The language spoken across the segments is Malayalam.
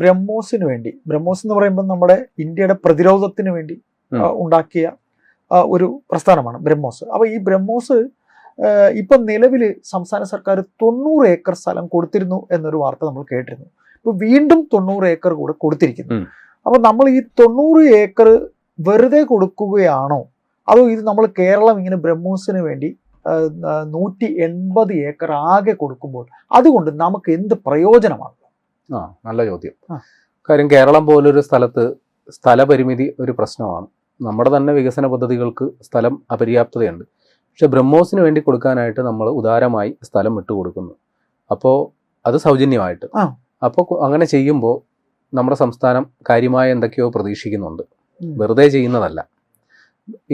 ബ്രഹ്മോസിന് വേണ്ടി, ബ്രഹ്മോസ് എന്ന് പറയുമ്പോൾ നമ്മുടെ ഇന്ത്യയുടെ പ്രതിരോധത്തിന് വേണ്ടി ഉണ്ടാക്കിയ ഒരു പ്രസ്ഥാനമാണ് ബ്രഹ്മോസ്. അപ്പൊ ഈ ബ്രഹ്മോസ് ഇപ്പൊ നിലവിൽ സംസ്ഥാന സർക്കാർ 90 ഏക്കർ സ്ഥലം കൊടുത്തിരുന്നു എന്നൊരു വാർത്ത നമ്മൾ കേട്ടിരുന്നു. ഇപ്പൊ വീണ്ടും 90 ഏക്കർ കൂടെ കൊടുത്തിരിക്കുന്നു. അപ്പൊ നമ്മൾ ഈ 90 ഏക്കർ വെറുതെ കൊടുക്കുകയാണോ, അതോ ഇത് നമ്മൾ കേരളം ഇങ്ങനെ ബ്രഹ്മോസിന് വേണ്ടി 180 ഏക്കർ ആകെ കൊടുക്കുമ്പോൾ അതുകൊണ്ട് നമുക്ക് എന്ത് പ്രയോജനമാണ്? നല്ല ചോദ്യം. കാര്യം കേരളം പോലൊരു സ്ഥലത്ത് സ്ഥലപരിമിതി ഒരു പ്രശ്നമാണ്. നമ്മുടെ തന്നെ വികസന പദ്ധതികൾക്ക് സ്ഥലം അപര്യാപ്തതയുണ്ട്. പക്ഷെ ബ്രഹ്മോസിന് വേണ്ടി കൊടുക്കാനായിട്ട് നമ്മൾ ഉദാരമായി സ്ഥലം വിട്ടുകൊടുക്കുന്നു. അപ്പോൾ അത് സൗജന്യമായിട്ട്. അപ്പോൾ അങ്ങനെ ചെയ്യുമ്പോൾ നമ്മുടെ സംസ്ഥാനം കാര്യമായ എന്തൊക്കെയോ പ്രതീക്ഷിക്കുന്നുണ്ട്, വെറുതെ ചെയ്യുന്നതല്ല.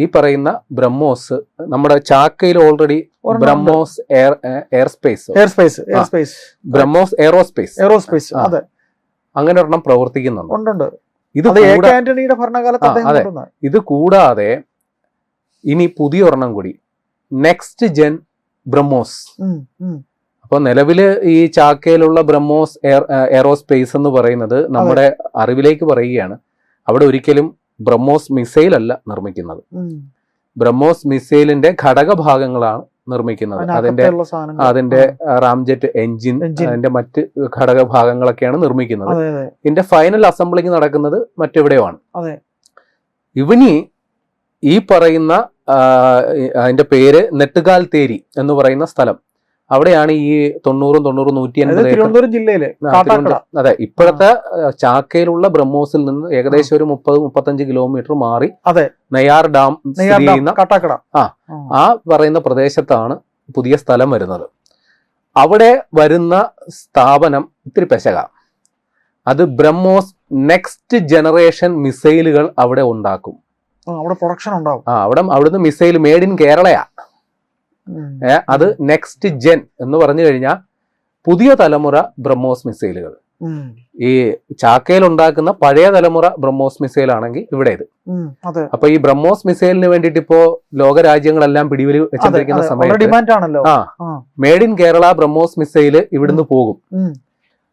ഈ പറയുന്ന ബ്രഹ്മോസ് നമ്മുടെ ചാക്കയിൽ ഓൾറെഡി ബ്രഹ്മോസ് ബ്രഹ്മോസ് എയറോസ്പേസ് അങ്ങനെ ഒരെണ്ണം പ്രവർത്തിക്കുന്നുണ്ട്. ഇത് കൂടാതെ ഇനി പുതിയ ഒരെണ്ണം കൂടി, നെക്സ്റ്റ് ജെൻ ബ്രഹ്മോസ്. അപ്പൊ നിലവില് ഈ ചാക്കയിലുള്ള ബ്രഹ്മോസ് എയറോസ്പേസ് എന്ന് പറയുന്നത് നമ്മുടെ അറിവിലേക്ക് പറയുകയാണ്, അവിടെ ഒരിക്കലും ബ്രഹ്മോസ് മിസൈൽ അല്ല നിർമ്മിക്കുന്നത്. ബ്രഹ്മോസ് മിസൈലിന്റെ ഘടകഭാഗങ്ങളാണ് നിർമ്മിക്കുന്നത്. അതിന്റെ റാംജെറ്റ് എഞ്ചിൻ, അതിന്റെ മറ്റ് ഘടകഭാഗങ്ങളൊക്കെയാണ് നിർമ്മിക്കുന്നത്. ഇതിന്റെ ഫൈനൽ അസംബ്ലിംഗ് നടക്കുന്നത് മറ്റെവിടെയാണ്. ഇവനി ഈ പറയുന്ന അതിന്റെ പേര് നെട്ടുകാൽ തേരി എന്ന് പറയുന്ന സ്ഥലം, അവിടെയാണ് ഈ 180 തിരുവനന്തപുരം ജില്ലയിലെ. അതെ, ഇപ്പോഴത്തെ ചാക്കയിലുള്ള ബ്രഹ്മോസിൽ നിന്ന് ഏകദേശം ഒരു 30-35 കിലോമീറ്റർ മാറി നെയ്യാർ ഡാം ആ പറയുന്ന പ്രദേശത്താണ് പുതിയ സ്ഥലം വരുന്നത്. അവിടെ വരുന്ന സ്ഥാപനം ഇത്തിരി പെശക. അത് ബ്രഹ്മോസ് നെക്സ്റ്റ് ജനറേഷൻ മിസൈലുകൾ അവിടെ ഉണ്ടാക്കും. അവിടെ പ്രൊഡക്ഷൻ ഉണ്ടാവും. അവിടുന്ന് മിസൈൽ മെയ്ഡ് ഇൻ കേരളയാ. അത് നെക്സ്റ്റ് ജെൻ എന്ന് പറഞ്ഞു കഴിഞ്ഞാൽ പുതിയ തലമുറ ബ്രഹ്മോസ് മിസൈലുകൾ. ഈ ചാക്കയിൽ ഉണ്ടാക്കുന്ന പഴയ തലമുറ ബ്രഹ്മോസ് മിസൈൽ ആണെങ്കിൽ ഇവിടെ ഇത്. അപ്പൊ ഈ ബ്രഹ്മോസ് മിസൈലിന് വേണ്ടിയിട്ട് ഇപ്പോ ലോകരാജ്യങ്ങളെല്ലാം പിടിവലി വെച്ചിരിക്കുന്ന സമയത്ത് made in Kerala BrahMos missile ഇവിടുന്ന് പോകും.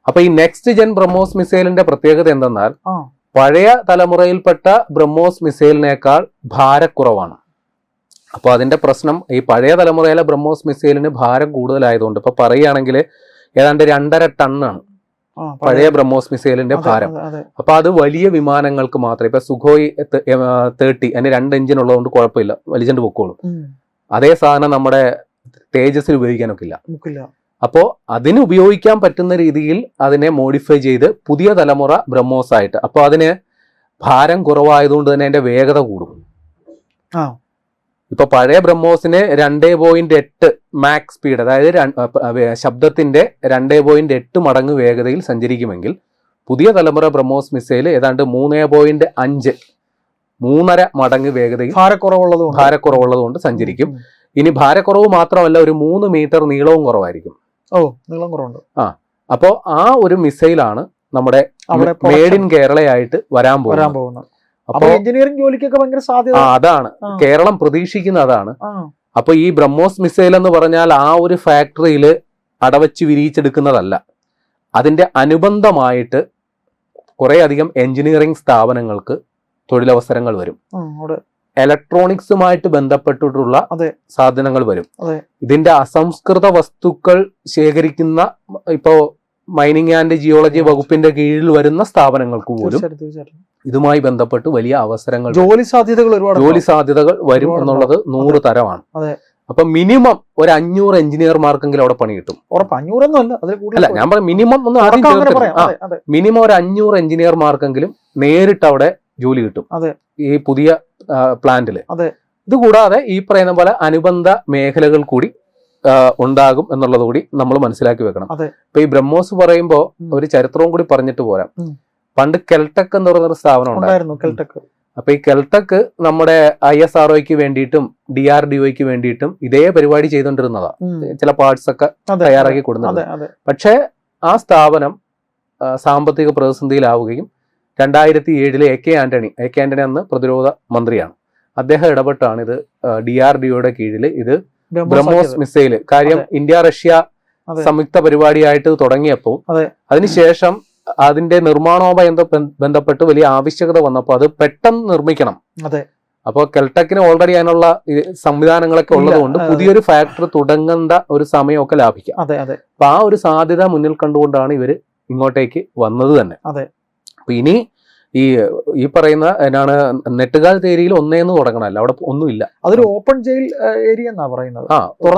അപ്പൊ ഈ നെക്സ്റ്റ് ജെൻ ബ്രഹ്മോസ് മിസൈലിന്റെ പ്രത്യേകത എന്തെന്നാൽ പഴയ തലമുറയിൽപ്പെട്ട ബ്രഹ്മോസ് മിസൈലിനേക്കാൾ ഭാരക്കുറവാണ്. അപ്പോൾ അതിന്റെ പ്രശ്നം ഈ പഴയ തലമുറയിലെ ബ്രഹ്മോസ് മിസൈലിന് ഭാരം കൂടുതലായതുകൊണ്ട് ഇപ്പൊ പറയുകയാണെങ്കിൽ ഏതാണ്ട് 2.5 ടണ്ണാണ് പഴയ ബ്രഹ്മോസ് മിസൈലിന്റെ ഭാരം. അപ്പൊ അത് വലിയ വിമാനങ്ങൾക്ക് മാത്രമേ, ഇപ്പൊ സുഖോയ് 30 അതിന് 2 എഞ്ചിൻ ഉള്ളതുകൊണ്ട് കുഴപ്പമില്ല, വലിച്ചണ്ട് പൊക്കോളും. അതേ സാധനം നമ്മുടെ തേജസ്സിൽ ഉപയോഗിക്കാനൊക്കെ ഇല്ല. അപ്പോൾ അതിന് ഉപയോഗിക്കാൻ പറ്റുന്ന രീതിയിൽ അതിനെ മോഡിഫൈ ചെയ്ത് പുതിയ തലമുറ ബ്രഹ്മോസ് ആയിട്ട്, അപ്പൊ അതിന് ഭാരം കുറവായതുകൊണ്ട് തന്നെ അതിന്റെ വേഗത കൂടും. ഇപ്പൊ പഴയ ബ്രഹ്മോസിന് 2.8 മാക്സ് സ്പീഡ്, അതായത് ശബ്ദത്തിന്റെ 2.8 മടങ്ങ് വേഗതയിൽ സഞ്ചരിക്കുമെങ്കിൽ പുതിയ തലമുറ ബ്രഹ്മോസ് മിസൈൽ ഏതാണ്ട് 3.5 മടങ്ങ് വേഗതയിൽ ഭാരക്കുറവുള്ളതുകൊണ്ട് സഞ്ചരിക്കും. ഇനി ഭാരക്കുറവ് മാത്രമല്ല, ഒരു 3 മീറ്റർ നീളവും കുറവായിരിക്കും. നീളം കുറവുണ്ട്. അപ്പോ ആ ഒരു മിസൈലാണ് നമ്മുടെ മെയ്ഡ് ഇൻ കേരളയായിട്ട് വരാൻ പോകുന്നത്. അപ്പൊ എഞ്ചിനീയറിംഗ് ജോലിക്കൊക്കെ ഭയങ്കര സാധ്യത അതാണ് കേരളം പ്രതീക്ഷിക്കുന്ന അതാണ്. അപ്പൊ ഈ ബ്രഹ്മോസ് മിസൈൽ എന്ന് പറഞ്ഞാൽ ആ ഒരു ഫാക്ടറിയിൽ അടവച്ച് വിരിയിച്ചെടുക്കുന്നതല്ല, അതിന്റെ അനുബന്ധമായിട്ട് കുറെ അധികം എഞ്ചിനീയറിംഗ് സ്ഥാപനങ്ങൾക്ക് തൊഴിലവസരങ്ങൾ വരും. ഇലക്ട്രോണിക്സുമായിട്ട് ബന്ധപ്പെട്ടിട്ടുള്ള സാധനങ്ങൾ വരും. ഇതിന്റെ അസംസ്കൃത വസ്തുക്കൾ ശേഖരിക്കുന്ന ഇപ്പോ മൈനിങ് ആൻഡ് ജിയോളജി വകുപ്പിന്റെ കീഴിൽ വരുന്ന സ്ഥാപനങ്ങൾക്ക് പോലും ഇതുമായി ബന്ധപ്പെട്ട് വലിയ അവസരങ്ങൾ, ജോലി സാധ്യതകൾ വരും എന്നുള്ളത് 100 തരമാണ്. അപ്പൊ മിനിമം ഒരു 500 എഞ്ചിനീയർമാർക്കെങ്കിലും അവിടെ പണി കിട്ടും. അല്ല, ഞാൻ പറയാം മിനിമം ഒന്ന് ആദ്യം മിനിമം ഒരു 500 എഞ്ചിനീയർമാർക്കെങ്കിലും നേരിട്ട് അവിടെ ജോലി കിട്ടും ഈ പുതിയ പ്ലാന്റില്. ഇതുകൂടാതെ ഈ പറയുന്ന പോലെ അനുബന്ധ മേഖലകൾ കൂടി ഉണ്ടാകും എന്നുള്ളത് കൂടി നമ്മൾ മനസ്സിലാക്കി വെക്കണം. ഇപ്പൊ ഈ ബ്രഹ്മോസ് പറയുമ്പോ ഒരു ചരിത്രവും കൂടി പറഞ്ഞിട്ട് പോരാം. പണ്ട് കെൽടെക് എന്ന് പറയുന്നൊരു സ്ഥാപനം ഉണ്ടായിരുന്നു. അപ്പൊ ഈ കെൽടെക് നമ്മുടെ ISROയ്ക്ക് വേണ്ടിയിട്ടും DRDOയ്ക്ക് വേണ്ടിയിട്ടും ഇതേ പരിപാടി ചെയ്തുകൊണ്ടിരുന്നതാ. ചില പാർട്സ് ഒക്കെ തയ്യാറാക്കി കൊടുക്കുന്നത്. പക്ഷെ ആ സ്ഥാപനം സാമ്പത്തിക പ്രതിസന്ധിയിലാവുകയും 2007 AK ആന്റണി അന്ന് പ്രതിരോധ മന്ത്രിയാണ്, അദ്ദേഹം ഇടപെട്ടാണ് ഇത് DRDOയുടെ കീഴിൽ ഇത് ബ്രഹ്മോസ് മിസൈല്, കാര്യം ഇന്ത്യ റഷ്യ സംയുക്ത പരിപാടിയായിട്ട് തുടങ്ങിയപ്പോൾ അതിനുശേഷം അതിന്റെ നിർമ്മാണവുമായി ബന്ധപ്പെട്ട് വലിയ ആവശ്യകത വന്നപ്പോൾ അത് പെട്ടെന്ന് നിർമ്മിക്കണം. അതെ. അപ്പോൾ കെൽടെക്കിന് ഓൾറെഡി അതിനുള്ള സംവിധാനങ്ങളൊക്കെ ഉള്ളതുകൊണ്ട് പുതിയൊരു ഫാക്ടറി തുടങ്ങേണ്ട ഒരു സമയമൊക്കെ ലാഭിക്കാം. അതെ അതെ. അപ്പൊ ആ ഒരു സാധ്യത മുന്നിൽ കണ്ടുകൊണ്ടാണ് ഇവര് ഇങ്ങോട്ടേക്ക് വന്നത് തന്നെ. അതെ. അപ്പൊ ഇനി ഈ പറയുന്ന എന്നാണ് നെട്ടുകാൽ തേരിയിൽ ഒന്നേന്ന് തുടങ്ങണമല്ല, അവിടെ ഒന്നുമില്ല. അതൊരു ഓപ്പൺ ജയിൽ ഏരിയ എന്നാ പറയുന്നത്.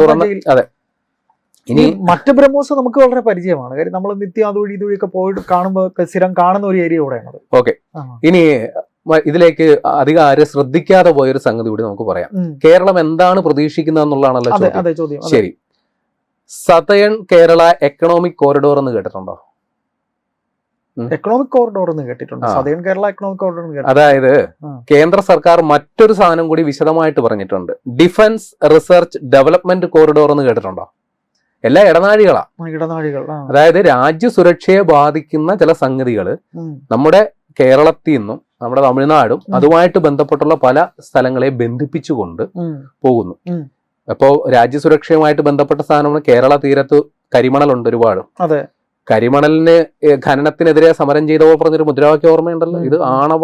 തുറന്ന അതെ. ഇനി മറ്റ് ബ്രഹ്മോസ് നമുക്ക് വളരെ പരിചയമാണ്. കാര്യം നമ്മൾ നിത്യം അതുവഴി ഇതുവഴിയൊക്കെ പോയിട്ട് കാണുമ്പോൾ സ്ഥിരം കാണുന്ന ഒരു ഏരിയ കൂടെയാണ്. ഓക്കെ. ഇനി ഇതിലേക്ക് അധികം ആരും ശ്രദ്ധിക്കാതെ പോയൊരു സംഗതി കൂടി നമുക്ക് പറയാം. കേരളം എന്താണ് പ്രതീക്ഷിക്കുന്നത് എന്നുള്ളതാണല്ലോ ചോദ്യം. ശരി, സതേൺ കേരള എക്കണോമിക് കോറിഡോർ എന്ന് കേട്ടിട്ടുണ്ടോ? എക്കണോമിക് കോറിഡോർ എന്ന് കേട്ടിട്ടുണ്ട്. Southern Kerala economic corridor. അതായത് കേന്ദ്ര സർക്കാർ മറ്റൊരു സാധനം കൂടി വിശദമായിട്ട് പറഞ്ഞിട്ടുണ്ട്. ഡിഫൻസ് റിസർച്ച് ഡെവലപ്മെന്റ് കോറിഡോർ എന്ന് കേട്ടിട്ടുണ്ടോ? എല്ലാ ഇടനാഴികൾ. അതായത് രാജ്യസുരക്ഷയെ ബാധിക്കുന്ന ചില സംഗതികൾ നമ്മുടെ കേരളത്തിൽ നിന്നും നമ്മുടെ തമിഴ്നാടും അതുമായിട്ട് ബന്ധപ്പെട്ടുള്ള പല സ്ഥലങ്ങളെ ബന്ധിപ്പിച്ചുകൊണ്ട് പോകുന്നു. അപ്പോ രാജ്യസുരക്ഷയുമായിട്ട് ബന്ധപ്പെട്ട സാധനമാണ്. കേരള തീരത്ത് കരിമണലുണ്ട് ഒരുപാട്. കരിമണലിന് ഖനനത്തിനെതിരെ സമരം ചെയ്തപ്പോൾ പറഞ്ഞൊരു മുദ്രാവാക്യം ഓർമ്മയുണ്ടല്ലോ, ഇത് ആണവ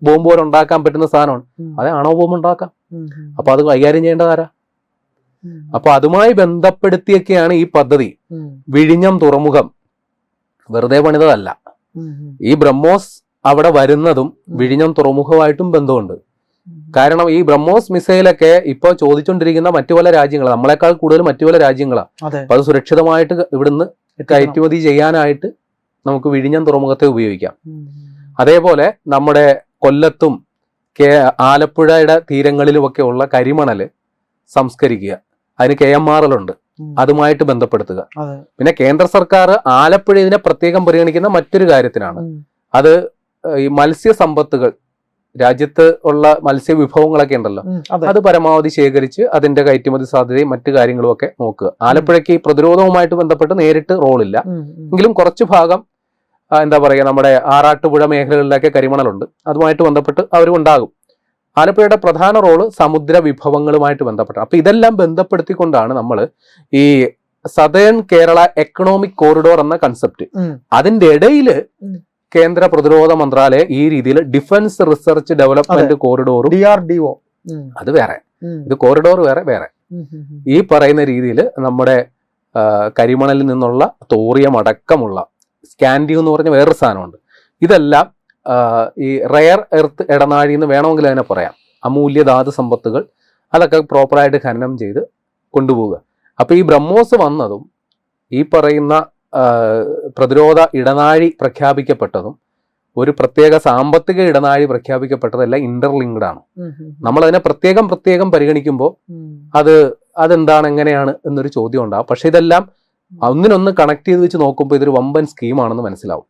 ബോംബ് പോലെ ഉണ്ടാക്കാൻ പറ്റുന്ന സാധനമാണ്. അതെ, ആണവ ബോംബ് ഉണ്ടാക്കാം. അപ്പൊ അത് കൈകാര്യം ചെയ്യേണ്ടതാരാ? അപ്പൊ അതുമായി ബന്ധപ്പെടുത്തിയൊക്കെയാണ് ഈ പദ്ധതി. വിഴിഞ്ഞം തുറമുഖം വെറുതെ പണിതല്ല. ഈ ബ്രഹ്മോസ് അവിടെ വരുന്നതും വിഴിഞ്ഞം തുറമുഖമായിട്ടും ബന്ധമുണ്ട്. കാരണം ഈ ബ്രഹ്മോസ് മിസൈലൊക്കെ ഇപ്പൊ ചോദിച്ചുകൊണ്ടിരിക്കുന്ന മറ്റു പല രാജ്യങ്ങൾ, നമ്മളെക്കാൾ കൂടുതൽ മറ്റു പല രാജ്യങ്ങളാണ്. അപ്പൊ അത് സുരക്ഷിതമായിട്ട് ഇവിടുന്ന് കയറ്റുമതി ചെയ്യാനായിട്ട് നമുക്ക് വിഴിഞ്ഞം തുറമുഖത്തെ ഉപയോഗിക്കാം. അതേപോലെ നമ്മുടെ കൊല്ലത്തും ആലപ്പുഴയുടെ തീരങ്ങളിലുമൊക്കെ ഉള്ള കരിമണല് സംസ്കരിക്കുക, അതിന് KMRL ഉണ്ട്, അതുമായിട്ട് ബന്ധപ്പെടുത്തുക. പിന്നെ കേന്ദ്ര സർക്കാർ ആലപ്പുഴ ഇതിനെ പ്രത്യേകം പരിഗണിക്കുന്ന മറ്റൊരു കാര്യത്തിനാണ്. അത് ഈ മത്സ്യസമ്പത്തുകൾ, രാജ്യത്ത് ഉള്ള മത്സ്യവിഭവങ്ങളൊക്കെ ഉണ്ടല്ലോ, അത് പരമാവധി ശേഖരിച്ച് അതിന്റെ കയറ്റുമതി സാധ്യതയും മറ്റു കാര്യങ്ങളും ഒക്കെ നോക്കുക. ആലപ്പുഴയ്ക്ക് പ്രതിരോധവുമായിട്ട് ബന്ധപ്പെട്ട് നേരിട്ട് റോളില്ല, എങ്കിലും കുറച്ചു ഭാഗം എന്താ പറയുക, നമ്മുടെ ആറാട്ടുപുഴ മേഖലകളിലൊക്കെ കരിമണലുണ്ട്, അതുമായിട്ട് ബന്ധപ്പെട്ട് അവരും ഉണ്ടാകും. ആലപ്പുഴയുടെ പ്രധാന റോള് സമുദ്ര വിഭവങ്ങളുമായിട്ട് ബന്ധപ്പെട്ട. അപ്പൊ ഇതെല്ലാം ബന്ധപ്പെടുത്തിക്കൊണ്ടാണ് നമ്മൾ ഈ സതേൺ കേരള എക്കണോമിക് കോറിഡോർ എന്ന കൺസെപ്റ്റ്. അതിന്റെ ഇടയില് കേന്ദ്ര പ്രതിരോധ മന്ത്രാലയം ഈ രീതിയിൽ ഡിഫൻസ് റിസർച്ച് ഡെവലപ്മെന്റ് കോറിഡോറും DRDO അത് വേറെ, ഇത് കോറിഡോർ വേറെ ഈ പറയുന്ന രീതിയിൽ നമ്മുടെ കരിമണലിൽ നിന്നുള്ള തോറിയം അടക്കമുള്ള സ്കാൻഡിയം എന്ന് പറഞ്ഞ വേറൊരു സാധനമുണ്ട്. ഇതെല്ലാം ഈ റയർ എർത്ത് ഇടനാഴി എന്ന് വേണമെങ്കിൽ അതിനെ പറയാം. അമൂല്യ ധാതു സമ്പത്തുകൾ അതൊക്കെ പ്രോപ്പറായിട്ട് ഖനനം ചെയ്ത് കൊണ്ടുപോവുക. അപ്പൊ ഈ ബ്രഹ്മോസ് വന്നതും ഈ പറയുന്ന പ്രതിരോധ ഇടനാഴി പ്രഖ്യാപിക്കപ്പെട്ടതും ഒരു പ്രത്യേക സാമ്പത്തിക ഇടനാഴി പ്രഖ്യാപിക്കപ്പെട്ടതെല്ലാം ഇന്റർലിങ്ക്ഡ് ആണ്. നമ്മളതിനെ പ്രത്യേകം പരിഗണിക്കുമ്പോൾ അതെന്താണ്, എങ്ങനെയാണ് എന്നൊരു ചോദ്യം ഉണ്ടാവും. പക്ഷെ ഇതെല്ലാം ഒന്നിനൊന്ന് കണക്ട് ചെയ്ത് വെച്ച് നോക്കുമ്പോൾ ഇതൊരു വമ്പൻ സ്കീമാണെന്ന് മനസ്സിലാവും.